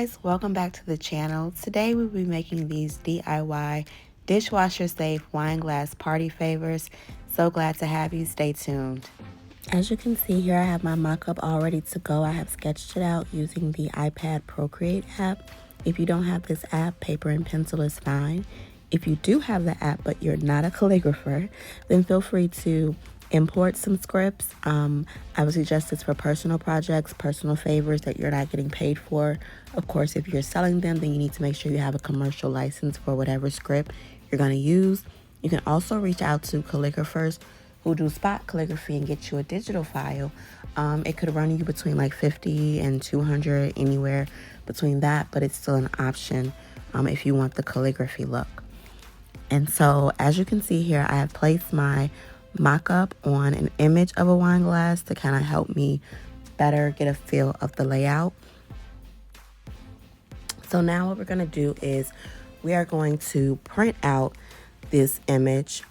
guys, welcome back to the channel. Today we'll be making these DIY dishwasher safe wine glass party favors. So glad to have you. Stay tuned. As you can see here, I have my mock-up all ready to go. I have sketched it out using the iPad Procreate app. If you don't have this app, paper and pencil is fine. If you do have the app but you're not a calligrapher, then feel free to import some scripts. I would suggest this for personal projects, personal favors that you're not getting paid for. Of course, if you're selling them, then you need to make sure you have a commercial license for whatever script you're going to use. You can also reach out to calligraphers who do spot calligraphy and get you a digital file. It could run you between like 50 and 200, anywhere between that, but it's still an option if you want the calligraphy look. And so as you can see here, I have placed my mock-up on an image of a wine glass to kind of help me better get a feel of the layout. So now what we're going to do is we are going to print out this image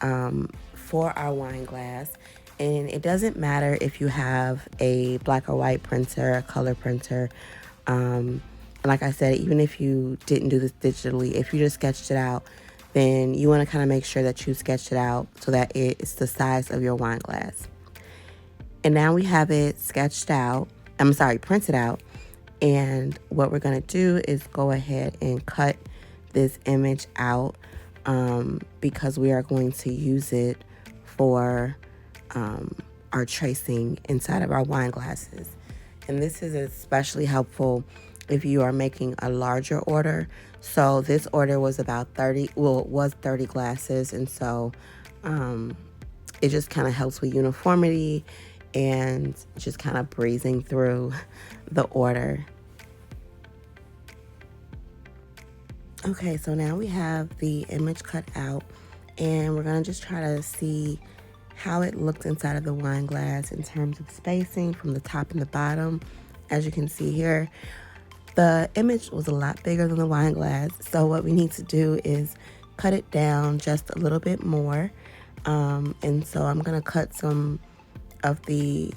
for our wine glass. And it doesn't matter if you have a black or white printer, a color printer. Like I said, even if you didn't do this digitally, if you just sketched it out, then you want to kind of make sure that you sketched it out so that it's the size of your wine glass. And now we have it sketched out, printed out. And what we're going to do is go ahead and cut this image out because we are going to use it for our tracing inside of our wine glasses. And this is especially helpful if you are making a larger order. So this order was about 30 glasses, and so it just kind of helps with uniformity and just kind of breezing through the order. Okay, so now we have the image cut out, and we're gonna just try to see how it looked inside of the wine glass in terms of spacing from the top and the bottom. As you can see here, the image was a lot bigger than the wine glass, so what we need to do is cut it down just a little bit more. And so I'm going to cut some of the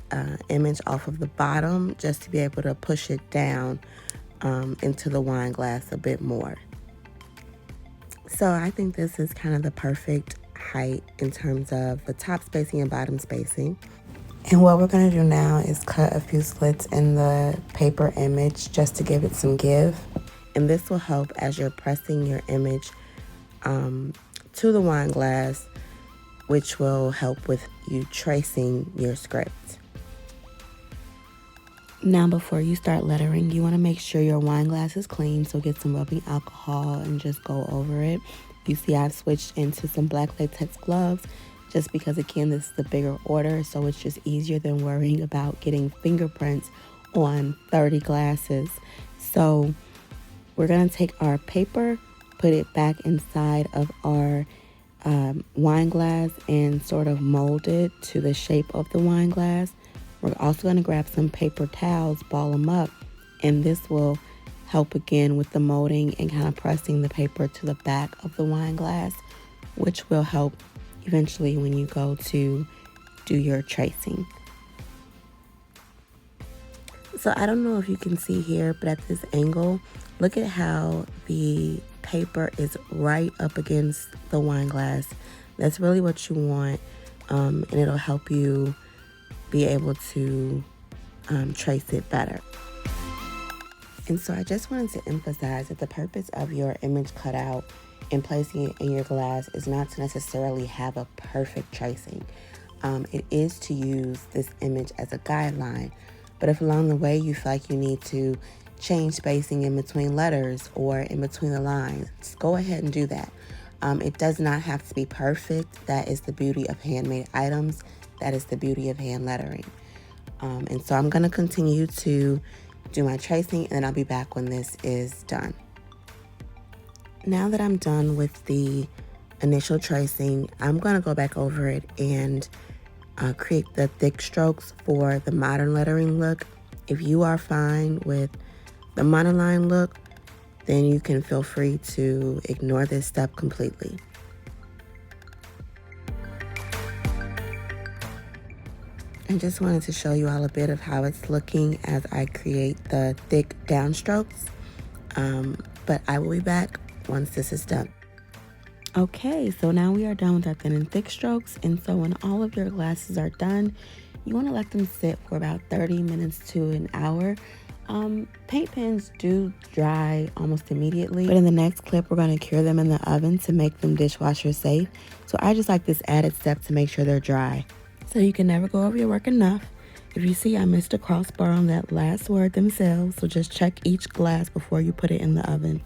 image off of the bottom just to be able to push it down into the wine glass a bit more. So I think this is kind of the perfect height in terms of the top spacing and bottom spacing. And what we're going to do now is cut a few slits in the paper image just to give it some give. And this will help as you're pressing your image to the wine glass, which will help with you tracing your script. Now before you start lettering, you want to make sure your wine glass is clean, so get some rubbing alcohol and just go over it. You see I've switched into some black latex gloves, just because, again, this is a bigger order, so it's just easier than worrying about getting fingerprints on 30 glasses. So we're going to take our paper, put it back inside of our wine glass and sort of mold it to the shape of the wine glass. We're also going to grab some paper towels, ball them up, and this will help again with the molding and kind of pressing the paper to the back of the wine glass, which will help eventually when you go to do your tracing. So I don't know if you can see here, but at this angle, look at how the paper is right up against the wine glass. That's really what you want, and it'll help you be able to trace it better. And so I just wanted to emphasize that the purpose of your image cutout and placing it in your glass is not to necessarily have a perfect tracing. It is to use this image as a guideline. But if along the way you feel like you need to change spacing in between letters or in between the lines, just go ahead and do that. It does not have to be perfect. That is the beauty of handmade items. That is the beauty of hand lettering. And so I'm going to continue to do my tracing, and then I'll be back when this is done. Now that I'm done with the initial tracing, I'm going to go back over it and create the thick strokes for the modern lettering look. If you are fine with the monoline look, then you can feel free to ignore this step completely. I just wanted to show you all a bit of how it's looking as I create the thick downstrokes. But I will be back once this is done. Okay, so now we are done with our thin and thick strokes. And so when all of your glasses are done, you want to let them sit for about 30 minutes to an hour. Paint pens do dry almost immediately, but in the next clip, we're going to cure them in the oven to make them dishwasher safe. So I just like this added step to make sure they're dry. So you can never go over your work enough. If you see I missed a crossbar on that last word themselves, so just check each glass before you put it in the oven.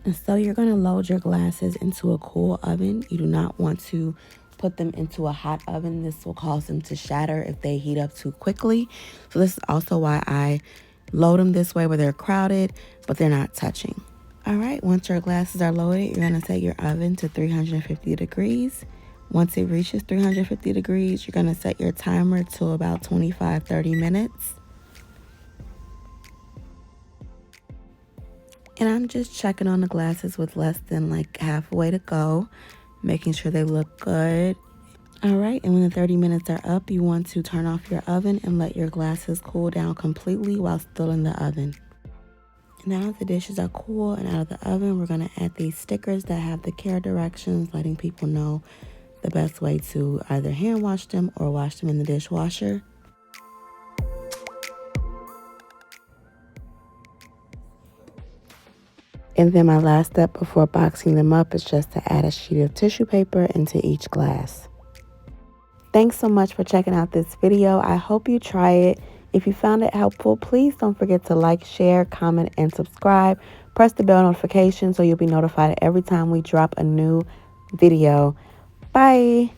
And so you're going to load your glasses into a cool oven. You do not want to put them into a hot oven. This will cause them to shatter if they heat up too quickly. So this is also why I load them this way, where they're crowded, but they're not touching. All right, once your glasses are loaded, you're going to set your oven to 350 degrees. Once it reaches 350 degrees, you're going to set your timer to about 25-30 minutes. And I'm just checking on the glasses with less than like halfway to go, making sure they look good. All right, and when the 30 minutes are up, you want to turn off your oven and let your glasses cool down completely while still in the oven. Now that the dishes are cool and out of the oven, we're gonna add these stickers that have the care directions, letting people know the best way to either hand wash them or wash them in the dishwasher. And then my last step before boxing them up is just to add a sheet of tissue paper into each glass. Thanks so much for checking out this video. I hope you try it. If you found it helpful, please don't forget to like, share, comment, and subscribe. Press the bell notification so you'll be notified every time we drop a new video. Bye.